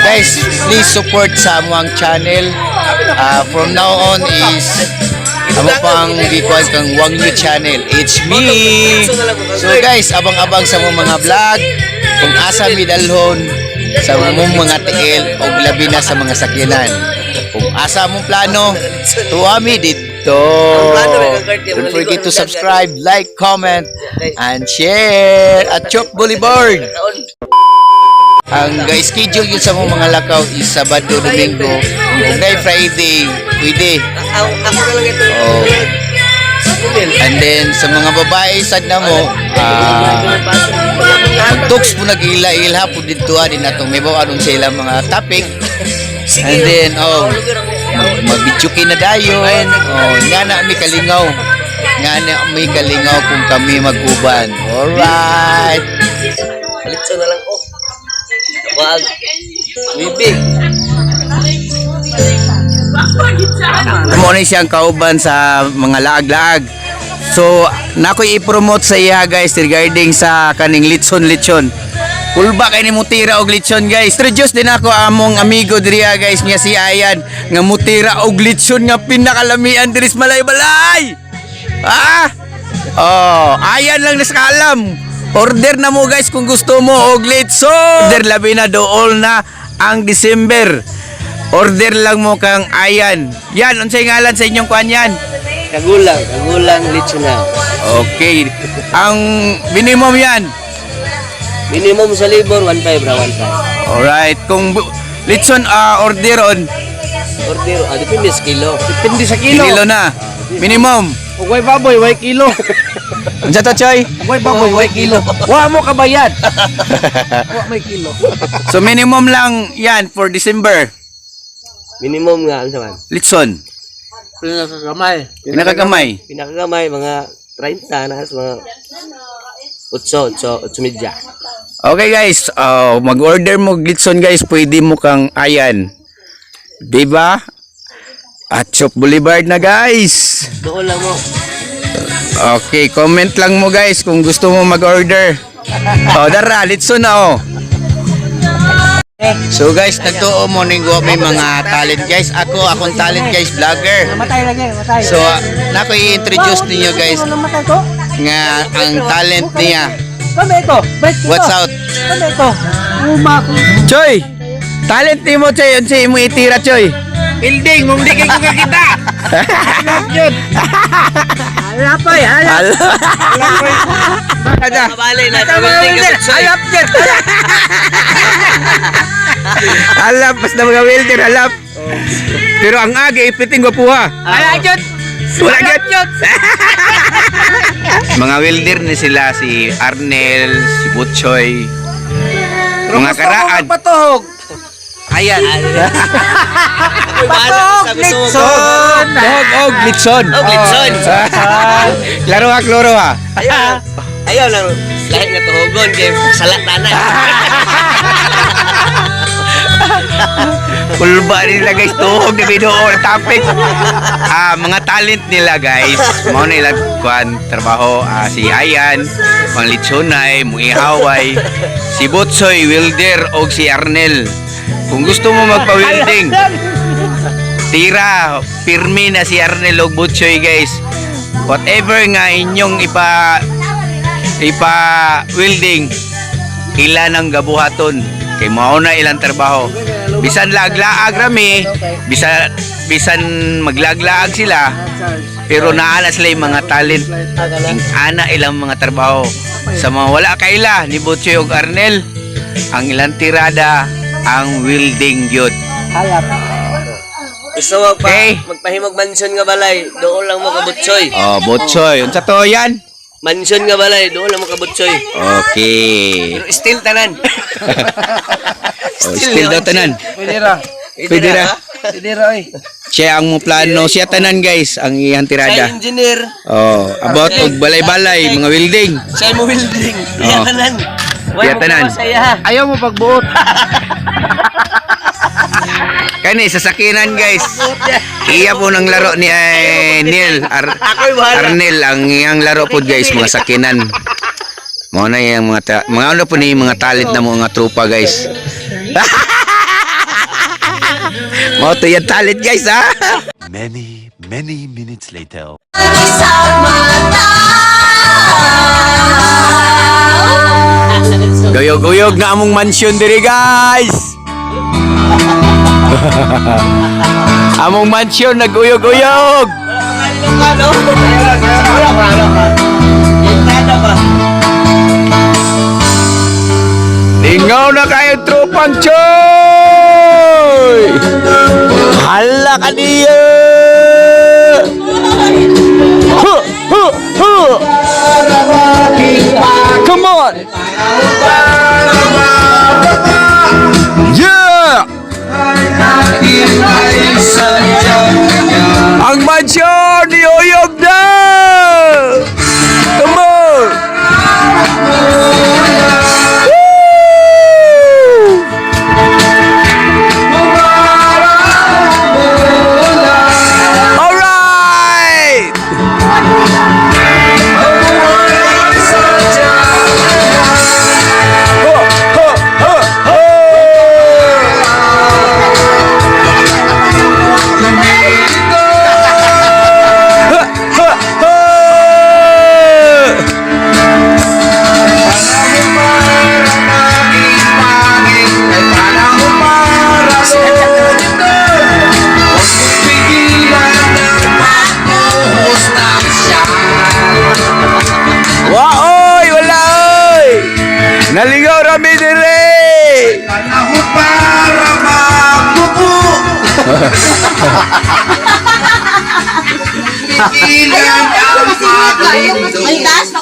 guys, please support sa amuang channel. From now on is amo pang gikuan kang Wangyu channel. It's me. So guys, abang-abang sa mga vlog kung asa mi dalhon sa mga TL o labi na sa mga sakyanan. Kung asa mong plano, tuwami dito. Don't forget to subscribe, like, comment, and share at Chok Boulevard. Ang schedule yun sa mga lakaw is Sabado, Domingo, Monday, Friday, pwede. Oh. And then sa mga babae sad na mo, magtuks po nag-ila-ila po dito din na itong may bawa sa ilang mga topic. And then mabidjukin na dayon. Nga na may kalingaw. Nga na may kalingaw kung kami mag-uban. Alright. Palitso na lang ko. Wag. Bibig. Mo ni siyang kauban sa mga laag-laag. So, nakoy i-promote sa iya guys regarding sa kaning litson-litson. Kulba kay ni mutira og litson guys. Introduce din ako among amigo diriya guys niya si Ayan nga mutira og litson nga pinakalamian diri sa Balay-Balay. Ayan lang nasakalam. Order na mo guys kung gusto mo og litson. Order labi na dool na ang December. Order lang mo kang Ayan. Yan, unsay ngalan sa inyong kuan yan? Kagulang litson na. Okay. Ang minimum yan. Minimum sa libor 1.5 ra 1.5. Alright, kung litson orderon, depende sa kilo. Depende sa kilo. kilo na. Minimum. Ugay baboy, way kilo. Unsa to, Choy? Ugay baboy, way kilo. Wa mo kabayad. Wa may kilo. So minimum lang 'yan for December. Minimum nga ano man. Litson. Pinakagamay. Pinakagamay. Mga 30 na mga 8 media. Okay guys, mag-order mo litson guys, pwede mo kang Ayan. 'Di ba? At Chok Boulevard na guys. Doon lang mo. Okay, comment lang mo guys kung gusto mo mag-order. Dara, litson na So guys, nagtuo mo ning may mga talent guys. Akong talent guys, vlogger. Matay lagi, matay. So, nako i-introduce ninyo guys nga ang talent niya. Kami ito. What's out? Kami ito. Uma ko. Choy! Talent ni mo, Choy. Unsa imo itira, Choy? Building, mong di kayo kakita. Yun. Alapay, alap. Ada. Mabalay na building ka bitsoy. Alap dyan. Alap, basta mga welder, alap. Pero ang agi, ipiting ko puha. Alap dyan. Wala dyan. Mga welder ni sila, si Arnel, si Butchoy. Mga karaan. Patuhog. Ayan. Patuhog, litson. Og litson. Og litson. Klaro ha. Ayaw lang lahat nga tuhogon kay salat tanan. Kulba nila guys, tuhog na video topic. Mga talent nila guys, mao nila kuan trabaho, si Ayan, pang litsonay, muihaway, si Butsoy, welder, og si Arnel. Kung gusto mo magpa-welding, tira, pirmi na si Arnel og Butsoy guys. Whatever nga inyong ipa-welding, ilan ang gabuhaton. Kay mao na ilang trabaho. Bisan laag-laag rami, bisan maglaag-laag sila, pero naana sila yung mga talent. Ana ilang mga trabaho. Sa mga wala kaila ni Butchoy og Arnel, ang ilang tirada ang welding gyud. Gusto mo magpahimog mansion nga balay, doon lang mo ka Butchoy. Butchoy, unsa to yan? Mansion nga balay, doon lang mo ka Butchoy. Okay. Pero still tanan. Still daw tanan. Pwede ra. Siya ang plano, siya tanan guys, ang iyang tirada. Siya engineer. About og balay-balay, mga welding. Siya mo welding. Iya tanan. Iya tanan. Ayaw mo pagbuot. Kani sasakinan guys. Iya po ng laro ni Neil Arnel ang iyang laro po guys, mga sakinan. Mo na yung mga ano po ni mga talent na mga tropa guys. Mo to yung talent guys ha. Many, many minutes later. Guyog-guyog na among mansion diri guys. Among mansion naguyog-uyog. Lingaw na kayo tropang choy. Hala ka niya. Huh, huh, huh. Come on. Yeah. Ang mansyon ni Oyog na. Come on. Alright. Waoy, wala oy. Naligaw rami dire. Panahon para magbuko. Ilan ang paghinto.